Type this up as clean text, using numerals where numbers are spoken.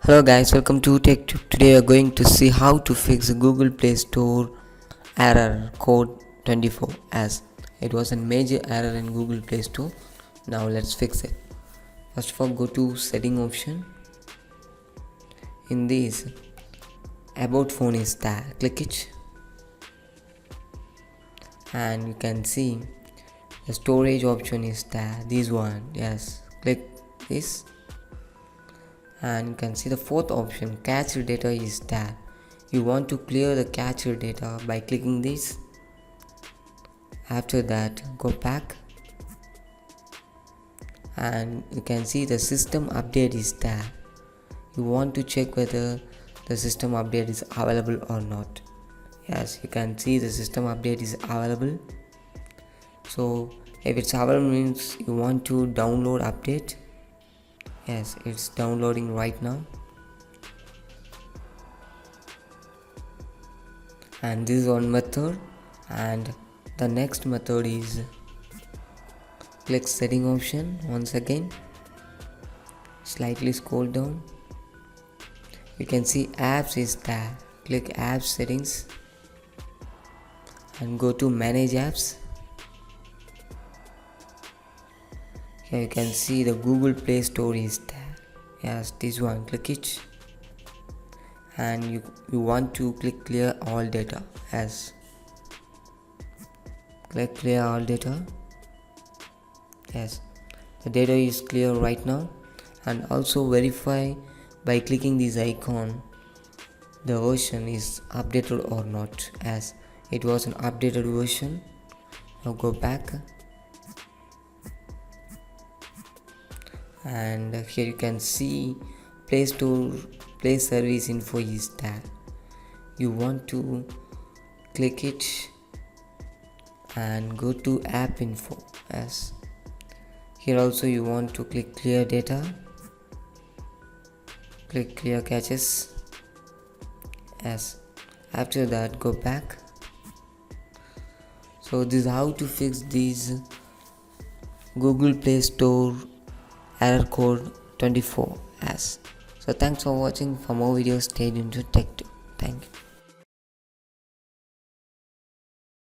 Hello guys, welcome to Tech Tube. Today we are going to see how to fix the Google Play Store error code 24, as it was a major error in Google Play Store. Now let's fix it. First of all, go to setting option. In this, about phone is there. Click it and you can see the storage option is there. This one, yes, click this and you can see the fourth option, cached data, is there. You want to clear the cached data by clicking this. After that, go back and you can see the system update is there. You want to check whether the system update is available or not. Yes, you can see the system update is available. So if it's available means you want to download update. Yes, it's downloading right now. And this is one method, and the next method is click setting option. Once again, slightly scroll down, you can see apps is there. Click apps settings and go to manage apps. Here you can see the Google Play Store is there. Yes, this one, click it and you want to click clear all data. As click clear all data. Yes, the data is clear right now. And also verify by clicking this icon the version is updated or not, as it was an updated version. Now go back and here you can see Playstore Play Service info is there. You want to click it and go to app info. As here also you want to click clear data, click clear caches. As after that, go back. So this is how to fix these Google Play Store error code 24 as. So thanks for watching. For more videos, stay tuned to Tech2. Thank you.